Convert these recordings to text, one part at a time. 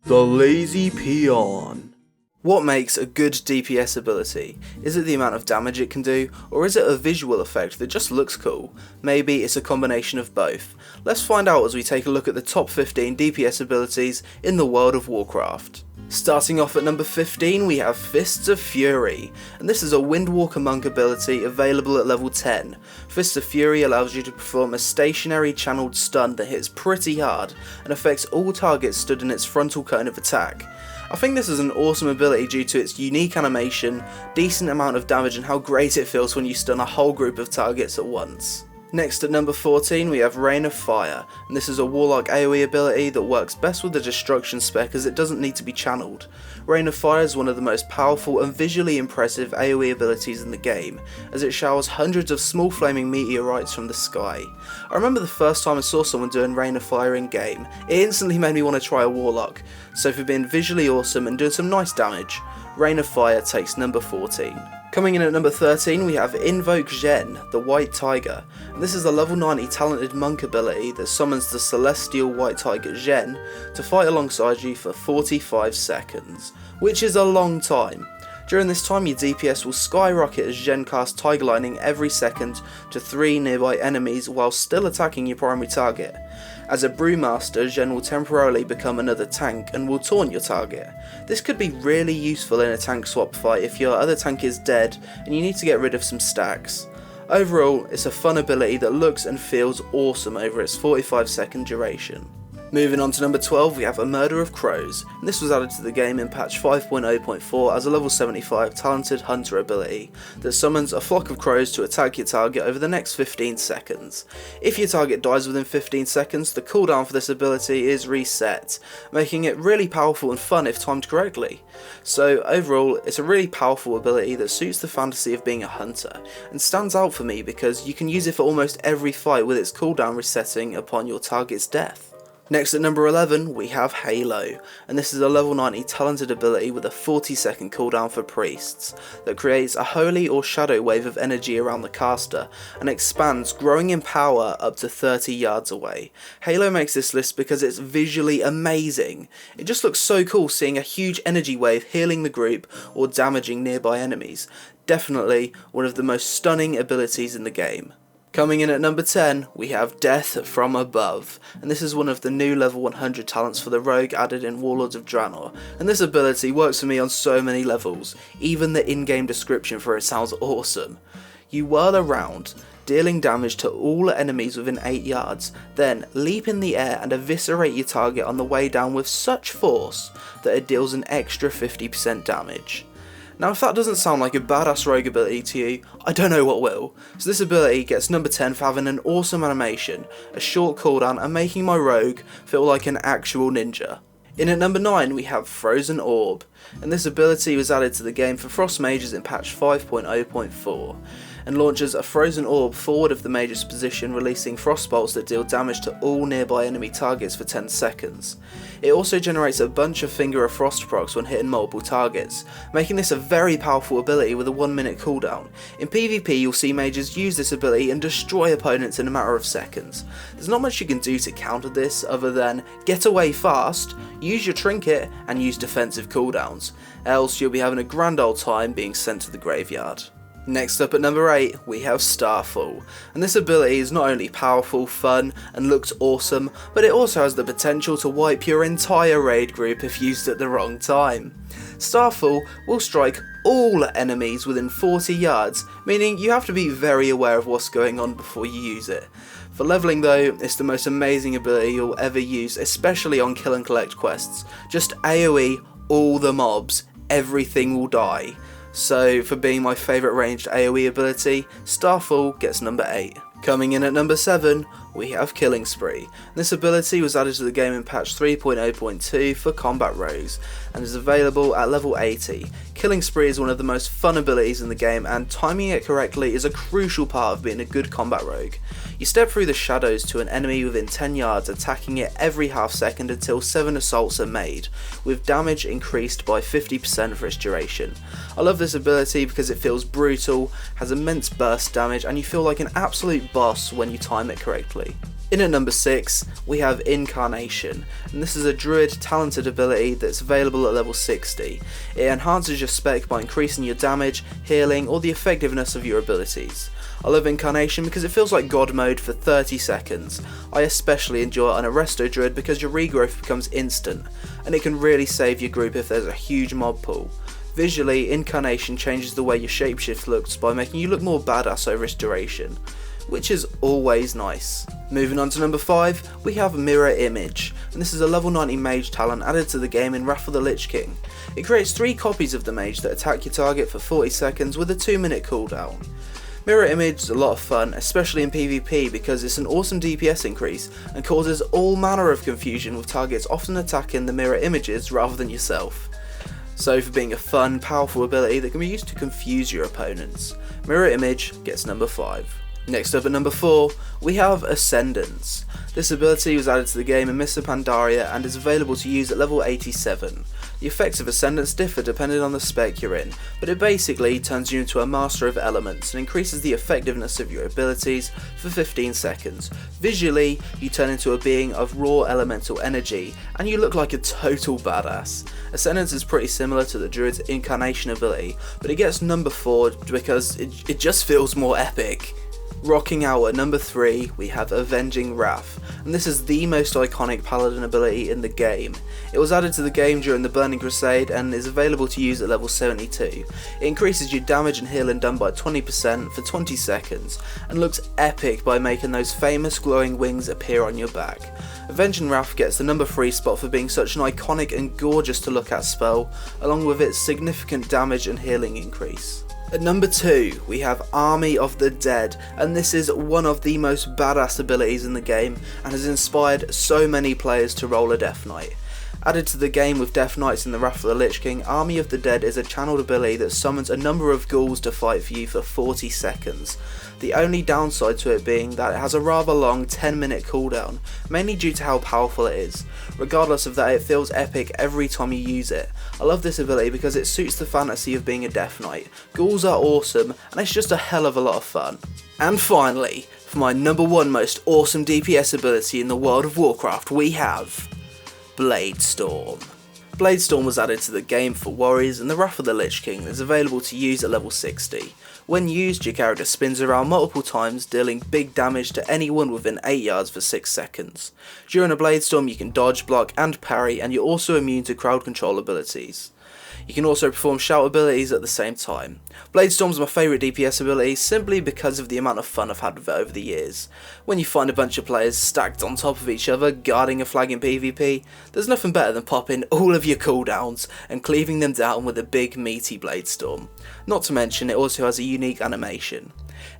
The Lazy Peon. What makes a good DPS ability? Is it the amount of damage it can do, or is it a visual effect that just looks cool? Maybe it's a combination of both. Let's find out as we take a look at the top 15 DPS abilities in the World of Warcraft. Starting off at number 15 we have Fists of Fury, and this is a Windwalker monk ability available at level 10. Fists of Fury allows you to perform a stationary channeled stun that hits pretty hard and affects all targets stood in its frontal cone of attack. I think this is an awesome ability due to its unique animation, decent amount of damage and how great it feels when you stun a whole group of targets at once. Next at number 14 we have Reign of Fire, and this is a Warlock AoE ability that works best with the destruction spec as it doesn't need to be channeled. Reign of Fire is one of the most powerful and visually impressive AoE abilities in the game, as it showers hundreds of small flaming meteorites from the sky. I remember the first time I saw someone doing Reign of Fire in game, it instantly made me want to try a Warlock, so for being visually awesome and doing some nice damage, Reign of Fire takes number 14. Coming in at number 13 we have INVOKE, the White Tiger, and this is a level 90 talented monk ability that summons the celestial White Tiger Zhen to fight alongside you for 45 seconds, which is a long time. During this time your DPS will skyrocket as Zhen casts Tiger Lightning every second to 3 nearby enemies while still attacking your primary target. As a Brewmaster, Zhen will temporarily become another tank and will taunt your target. This could be really useful in a tank swap fight if your other tank is dead and you need to get rid of some stacks. Overall, it's a fun ability that looks and feels awesome over its 45-second duration. Moving on to number 12 we have A Murder of Crows, and this was added to the game in patch 5.0.4 as a level 75 talented hunter ability that summons a flock of crows to attack your target over the next 15 seconds. If your target dies within 15 seconds, the cooldown for this ability is reset, making it really powerful and fun if timed correctly. So overall, it's a really powerful ability that suits the fantasy of being a hunter, and stands out for me because you can use it for almost every fight with its cooldown resetting upon your target's death. Next at number 11 we have Halo, and this is a level 90 talented ability with a 40-second cooldown for priests that creates a holy or shadow wave of energy around the caster and expands, growing in power up to 30 yards away. Halo makes this list because it's visually amazing. It just looks so cool seeing a huge energy wave healing the group or damaging nearby enemies. Definitely one of the most stunning abilities in the game. Coming in at number 10 we have Death from Above, and this is one of the new level 100 talents for the rogue added in Warlords of Draenor, and this ability works for me on so many levels. Even the in-game description for it sounds awesome. You whirl around, dealing damage to all enemies within 8 yards, then leap in the air and eviscerate your target on the way down with such force that it deals an extra 50% damage. Now if that doesn't sound like a badass rogue ability to you, I don't know what will. So this ability gets number 10 for having an awesome animation, a short cooldown and making my rogue feel like an actual ninja. In at number 9 we have Frozen Orb, and this ability was added to the game for Frost Mages in patch 5.0.4. and launches a frozen orb forward of the mage's position, releasing frost bolts that deal damage to all nearby enemy targets for 10 seconds. It also generates a bunch of Finger of Frost procs when hitting multiple targets, making this a very powerful ability with a 1-minute cooldown. In PvP you'll see mages use this ability and destroy opponents in a matter of seconds. There's not much you can do to counter this other than get away fast, use your trinket and use defensive cooldowns, else you'll be having a grand old time being sent to the graveyard. Next up at number 8 we have Starfall, and this ability is not only powerful, fun and looks awesome, but it also has the potential to wipe your entire raid group if used at the wrong time. Starfall will strike all enemies within 40 yards, meaning you have to be very aware of what's going on before you use it. For leveling though, it's the most amazing ability you'll ever use, especially on kill and collect quests. Just AoE all the mobs, everything will die. So for being my favourite ranged AoE ability, Starfall gets number 8. Coming in at number 7, we have Killing Spree. This ability was added to the game in patch 3.0.2 for combat rogues and is available at level 80. Killing Spree is one of the most fun abilities in the game, and timing it correctly is a crucial part of being a good combat rogue. You step through the shadows to an enemy within 10 yards, attacking it every half second until 7 assaults are made, with damage increased by 50% for its duration. I love this ability because it feels brutal, has immense burst damage, and you feel like an absolute boss when you time it correctly. In at number 6, we have Incarnation, and this is a Druid talented ability that's available at level 60. It enhances your spec by increasing your damage, healing, or the effectiveness of your abilities. I love Incarnation because it feels like God mode for 30 seconds. I especially enjoy it on a Resto Druid because your regrowth becomes instant, and it can really save your group if there's a huge mob pool. Visually, Incarnation changes the way your shapeshift looks by making you look more badass over its duration, which is always nice. Moving on to number 5, we have Mirror Image, and this is a level 90 Mage talent added to the game in Wrath of the Lich King. It creates 3 copies of the Mage that attack your target for 40 seconds with a 2-minute cooldown. Mirror Image is a lot of fun, especially in PvP, because it's an awesome DPS increase and causes all manner of confusion with targets often attacking the mirror images rather than yourself. So for being a fun, powerful ability that can be used to confuse your opponents, Mirror Image gets number 5. Next up at number 4, we have Ascendance. This ability was added to the game in Mists of Pandaria and is available to use at level 87. The effects of Ascendance differ depending on the spec you're in, but it basically turns you into a master of elements and increases the effectiveness of your abilities for 15 seconds. Visually, you turn into a being of raw elemental energy, and you look like a total badass. Ascendance is pretty similar to the Druid's Incarnation ability, but it gets number 4 because it just feels more epic. Rocking out at number 3, we have Avenging Wrath, and this is the most iconic Paladin ability in the game. It was added to the game during the Burning Crusade and is available to use at level 72. It increases your damage and healing done by 20% for 20 seconds, and looks epic by making those famous glowing wings appear on your back. Avenging Wrath gets the number 3 spot for being such an iconic and gorgeous to look at spell, along with its significant damage and healing increase. At number 2, we have Army of the Dead, and this is one of the most badass abilities in the game and has inspired so many players to roll a deathknight. Added to the game with deathknights in the Wrath of the Lich King, Army of the Dead is a channeled ability that summons a number of ghouls to fight for you for 40 seconds. The only downside to it being that it has a rather long 10-minute cooldown, mainly due to how powerful it is. Regardless of that, it feels epic every time you use it. I love this ability because it suits the fantasy of being a death knight. Ghouls are awesome, and it's just a hell of a lot of fun. And finally, for my number 1 most awesome DPS ability in the World of Warcraft, we have Bladestorm. Bladestorm was added to the game for warriors in the Wrath of the Lich King and is available to use at level 60. When used, your character spins around multiple times, dealing big damage to anyone within 8 yards for 6 seconds. During a Bladestorm you can dodge, block and parry, and you're also immune to crowd control abilities. You can also perform shout abilities at the same time. Bladestorm's my favourite DPS ability simply because of the amount of fun I've had with it over the years. When you find a bunch of players stacked on top of each other guarding a flag in PvP, there's nothing better than popping all of your cooldowns and cleaving them down with a big meaty Bladestorm. Not to mention it also has a unique animation.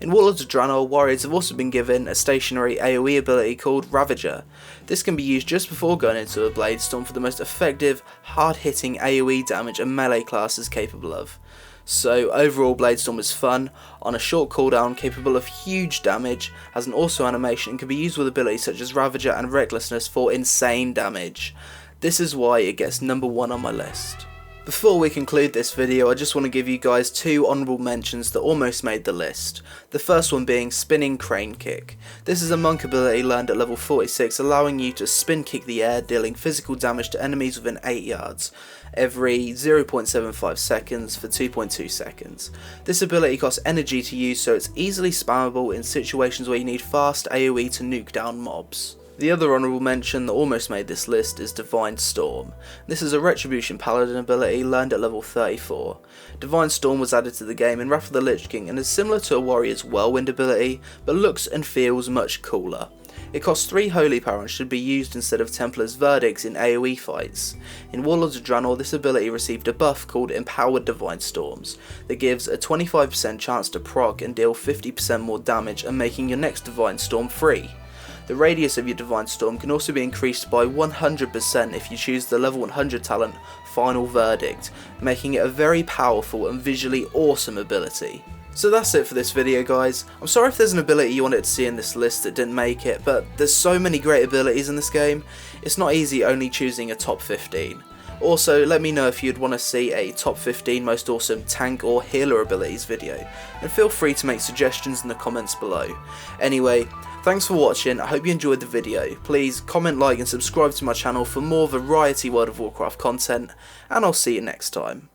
In Warlords of Draenor, warriors have also been given a stationary AoE ability called Ravager. This can be used just before going into a Bladestorm for the most effective, hard-hitting AoE damage a melee class is capable of. So overall, Bladestorm is fun, on a short cooldown, capable of huge damage, has an also animation and can be used with abilities such as Ravager and Recklessness for insane damage. This is why it gets number 1 on my list. Before we conclude this video, I just want to give you guys 2 honourable mentions that almost made the list. The first one being Spinning Crane Kick. This is a monk ability learned at level 46, allowing you to spin kick the air, dealing physical damage to enemies within 8 yards, every 0.75 seconds for 2.2 seconds. This ability costs energy to use, so it's easily spammable in situations where you need fast AoE to nuke down mobs. The other honourable mention that almost made this list is Divine Storm. This is a Retribution Paladin ability learned at level 34. Divine Storm was added to the game in Wrath of the Lich King and is similar to a warrior's Whirlwind ability, but looks and feels much cooler. It costs 3 holy power and should be used instead of Templar's Verdicts in AoE fights. In Warlords of Draenor, this ability received a buff called Empowered Divine Storms that gives a 25% chance to proc and deal 50% more damage and making your next Divine Storm free. The radius of your Divine Storm can also be increased by 100% if you choose the level 100 talent Final Verdict, making it a very powerful and visually awesome ability. So that's it for this video, guys. I'm sorry if there's an ability you wanted to see in this list that didn't make it, but there's so many great abilities in this game, it's not easy only choosing a top 15. Also, let me know if you'd want to see a top 15 most awesome tank or healer abilities video, and feel free to make suggestions in the comments below. Anyway, thanks for watching, I hope you enjoyed the video. Please comment, like and subscribe to my channel for more variety World of Warcraft content, and I'll see you next time.